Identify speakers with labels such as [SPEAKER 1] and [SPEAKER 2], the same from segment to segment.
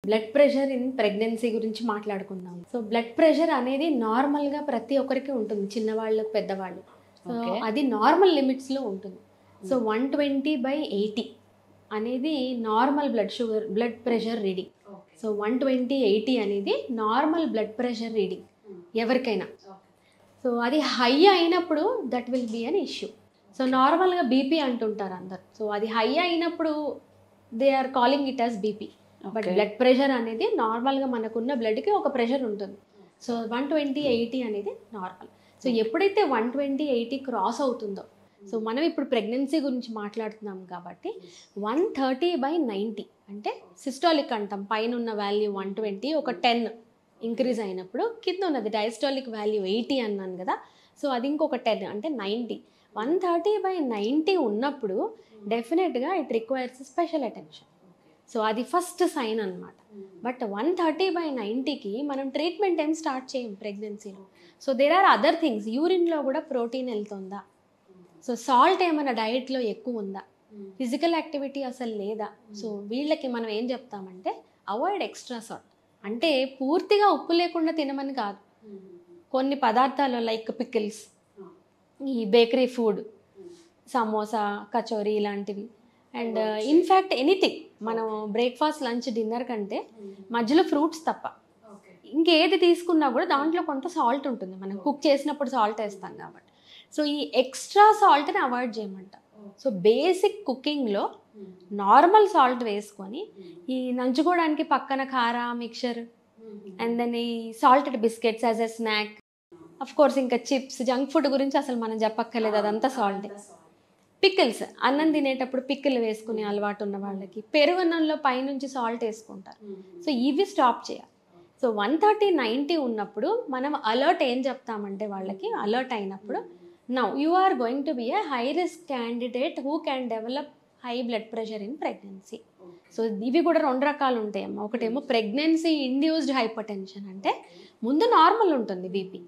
[SPEAKER 1] Blood pressure in pregnancy గురించి మాట్లాడుకుందాం. So blood pressure అనేది నార్మల్గా ప్రతి ఒక్కరికి ఉంటుంది, చిన్నవాళ్ళు పెద్దవాళ్ళు. సో అది నార్మల్ లిమిట్స్లో ఉంటుంది. సో 120/80 అనేది normal blood pressure reading. So 120/80 అనేది నార్మల్ బ్లడ్ ప్రెషర్ రీడింగ్ ఎవరికైనా. సో అది హై అయినప్పుడు that will be an issue. So నార్మల్గా బీపీ అంటుంటారు అందరు. సో అది హై అయినప్పుడు they are calling it as BP. But blood pressure అనేది నార్మల్గా మనకున్న బ్లడ్కి ఒక ప్రెషర్ ఉంటుంది. సో 120/80 అనేది నార్మల్. సో ఎప్పుడైతే 120/80 క్రాస్ అవుతుందో, సో మనం ఇప్పుడు ప్రెగ్నెన్సీ గురించి మాట్లాడుతున్నాం కాబట్టి 130/90 అంటే సిస్టాలిక్ అంటాం. పైన ఉన్న వాల్యూ 120 ఒక 10 ఇంక్రీజ్ అయినప్పుడు, కింద ఉన్నది డయాస్టాలిక్ వాల్యూ 80 అన్నాను కదా. సో అది ఇంకొక 10 అంటే 90. 130/90 ఉన్నప్పుడు డెఫినెట్గా it requires special attention. So అది ఫస్ట్ సైన్ అనమాట. బట్ 130/90కి మనం ట్రీట్మెంట్ ఏం స్టార్ట్ చేయం ప్రెగ్నెన్సీలో. So there are other things. యూరిన్లో కూడా ప్రోటీన్ వెళ్తుందా, సో సాల్ట్ ఏమైనా డైట్లో ఎక్కువ ఉందా, ఫిజికల్ యాక్టివిటీ అసలు లేదా. సో వీళ్ళకి మనం ఏం చెప్తామంటే అవాయిడ్ ఎక్స్ట్రా సాల్ట్. అంటే పూర్తిగా ఉప్పు లేకుండా తినమని కాదు. కొన్ని పదార్థాలు లైక్ పికిల్స్, ఈ బేకరీ ఫుడ్, సమోసా, కచోరీ ఇలాంటివి, అండ్ ఇన్ఫ్యాక్ట్ ఎనీథింగ్ మనం బ్రేక్ఫాస్ట్, లంచ్, డిన్నర్ కంటే మధ్యలో ఫ్రూట్స్ తప్ప ఇంకేది తీసుకున్నా కూడా దాంట్లో కొంత సాల్ట్ ఉంటుంది. మనం కుక్ చేసినప్పుడు సాల్ట్ వేస్తాం కాబట్టి. సో ఈ ఎక్స్ట్రా సాల్ట్ని అవాయిడ్ చేయమంట. సో బేసిక్ కుకింగ్లో నార్మల్ సాల్ట్ వేసుకొని, ఈ నంచుకోవడానికి పక్కన కారా మిక్చర్ అండ్ దెన్ ఈ salted biscuits as a snack. Of course ఇంకా చిప్స్, జంక్ ఫుడ్ గురించి అసలు మనం చెప్పక్కర్లేదు, అదంతా సాల్టే. పికిల్స్, అన్నం తినేటప్పుడు పికిల్ వేసుకునే అలవాటు ఉన్న వాళ్ళకి పెరుగన్నంలో పైనుంచి సాల్ట్ వేసుకుంటారు. సో ఇవి స్టాప్ చేయాలి. సో 130/90 ఉన్నప్పుడు మనం అలర్ట్ ఏం చెప్తామంటే వాళ్ళకి, అలర్ట్ అయినప్పుడు now you are going to be a high risk candidate who can develop high blood pressure in pregnancy. So ఇవి కూడా 2 రకాలు ఉంటాయమ్మా. ఒకటేమో ప్రెగ్నెన్సీ ఇండ్యూస్డ్ హైపర్ టెన్షన్, అంటే ముందు నార్మల్ ఉంటుంది బీపీ,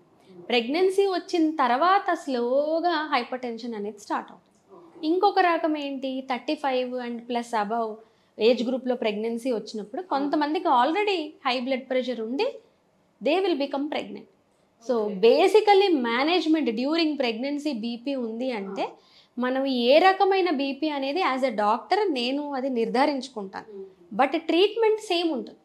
[SPEAKER 1] ప్రెగ్నెన్సీ వచ్చిన తర్వాత స్లోగా హైపర్ టెన్షన్ అనేది స్టార్ట్ అవుతుంది. ఇంకొక రకం ఏంటి, 35 అండ్ ప్లస్ అబవ్ ఏజ్ గ్రూప్లో ప్రెగ్నెన్సీ వచ్చినప్పుడు కొంతమందికి ఆల్రెడీ హై బ్లడ్ ప్రెషర్ ఉండి they will become pregnant. So basically management during pregnancy BP ఉంది అంటే మనం ఏ రకమైన బీపీ అనేది యాజ్ ఎ డాక్టర్ నేను అది నిర్ధారించుకుంటాను. బట్ ట్రీట్మెంట్ సేమ్ ఉంటుంది.